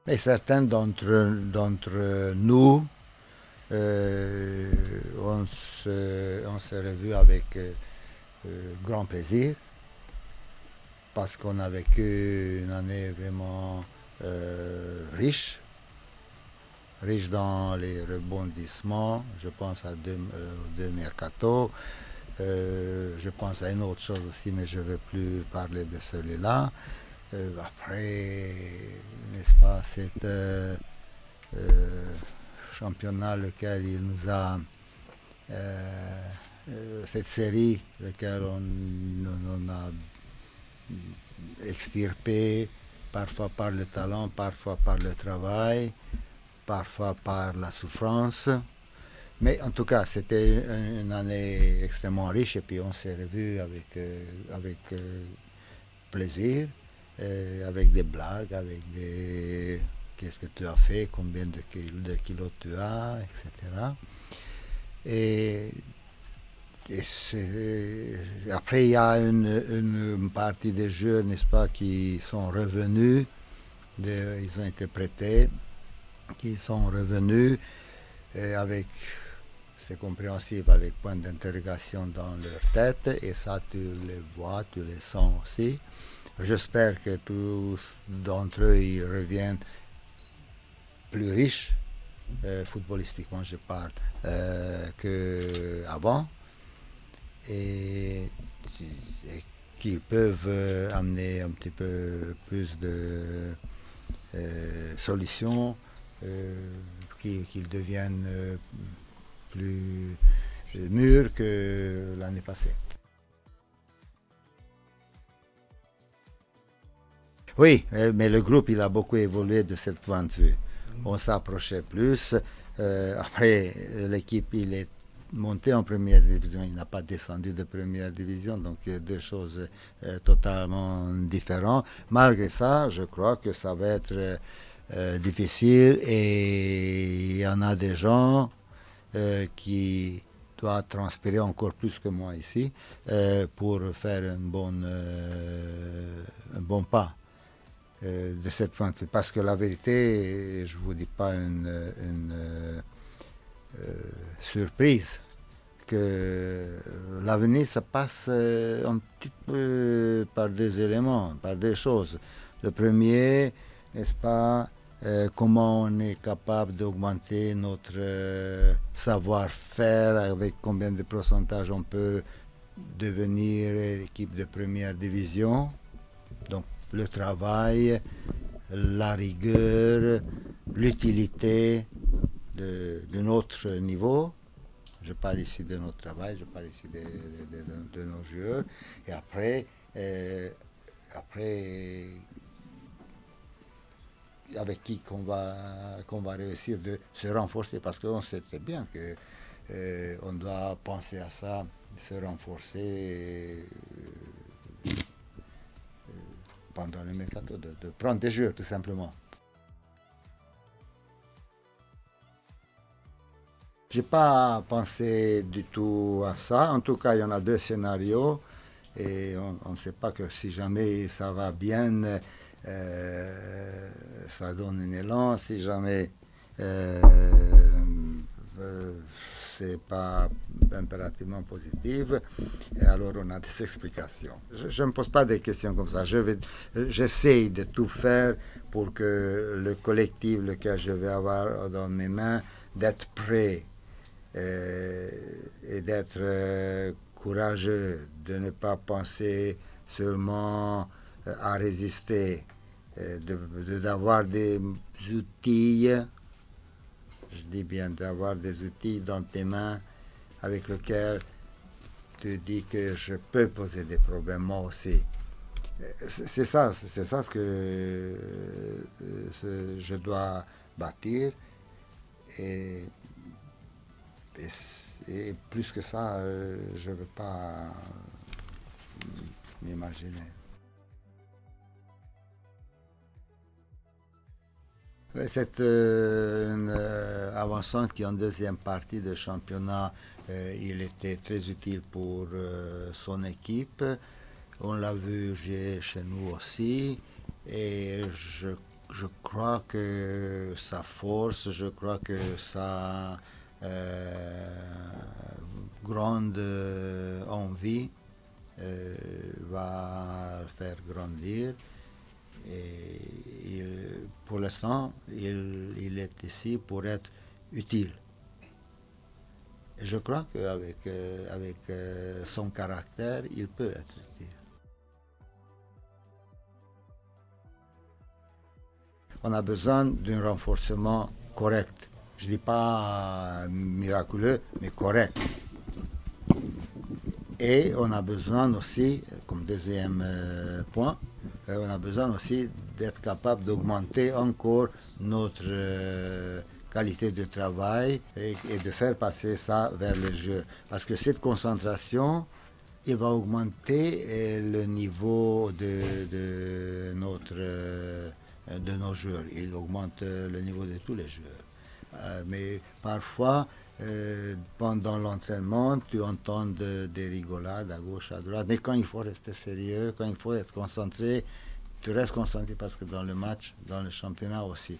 Et certains d'entre nous, euh, on s'est revus avec grand plaisir parce qu'on a vécu une année vraiment riche, riche dans les rebondissements. Je pense à deux mercato. Je pense à une autre chose aussi, mais je ne veux plus parler de celui-là. Après, n'est-ce pas, c'est euh, championnat lequel il nous a cette série lequel on a extirpé parfois par le talent, parfois par le travail, parfois par la souffrance. Mais en tout cas, c'était une année extrêmement riche et puis on s'est revus avec plaisir, avec des blagues, avec des qu'est-ce que tu as fait, combien de kilos tu as, etc. Et, après, il y a une partie des jeux, n'est-ce pas, qui sont revenus, ils ont été prêtés, qui sont revenus avec, c'est compréhensible, avec point d'interrogation dans leur tête, et ça, tu les vois, tu les sens aussi. J'espère que tous d'entre eux, ils reviennent plus riches, footballistiquement je parle, qu'avant, et, et qu'ils peuvent amener un petit peu plus de solutions, qu'ils deviennent plus mûrs que l'année passée. Oui, mais le groupe il a beaucoup évolué de cette point de vue. On s'approchait plus. Après, l'équipe il est monté en première division, il n'a pas descendu de première division, donc il y a deux choses totalement différentes. Malgré ça, je crois que ça va être difficile et il y en a des gens qui doivent transpirer encore plus que moi ici pour faire un bon pas de cette point de vue. Parce que la vérité, je ne vous dis pas une surprise, que l'avenir se passe un petit peu par des éléments, par des choses. Le premier, n'est-ce pas, comment on est capable d'augmenter notre savoir-faire, avec combien de pourcentage on peut devenir équipe de première division. Donc le travail, la rigueur, l'utilité de notre niveau. Je parle ici de notre travail, je parle ici de nos joueurs. Et après avec qui qu'on va réussir de se renforcer, parce qu'on sait très bien que on doit penser à ça, se renforcer pendant le mercato, de prendre des joueurs tout simplement. J'ai pas pensé du tout à ça. En tout cas, il y en a deux scénarios et on ne sait pas que si jamais ça va bien, ça donne un élan. Si jamais euh, c'est pas impérativement positif, et alors on a des explications. Je ne me pose pas des questions comme ça. J'essaie de tout faire pour que le collectif, lequel je vais avoir dans mes mains, d'être prêt euh, et d'être courageux, de ne pas penser seulement à résister, d'avoir des outils, je dis bien d'avoir des outils dans tes mains avec lesquels tu dis que je peux poser des problèmes moi aussi. C'est ça ce que je dois bâtir et et plus que ça, je ne veux pas m'imaginer. C'est une avançante qui en deuxième partie de championnat, il était très utile pour son équipe. On l'a vu chez nous aussi. Et je Je crois que sa force, je crois que sa grande envie va faire grandir. Et pour l'instant, il est ici pour être utile. Et je crois qu'avec son caractère, il peut être utile. On a besoin d'un renforcement correct. Je ne dis pas miraculeux, mais correct. Et on a besoin aussi, comme deuxième point, on a besoin aussi d'être capable d'augmenter encore notre qualité de travail et de faire passer ça vers le jeu. Parce que cette concentration, il va augmenter le niveau de nos joueurs. Il augmente le niveau de tous les joueurs. Mais parfois, pendant l'entraînement, tu entends des rigolades à gauche, à droite. Mais quand il faut rester sérieux, quand il faut être concentré, tu restes concentré parce que dans le match, dans le championnat aussi,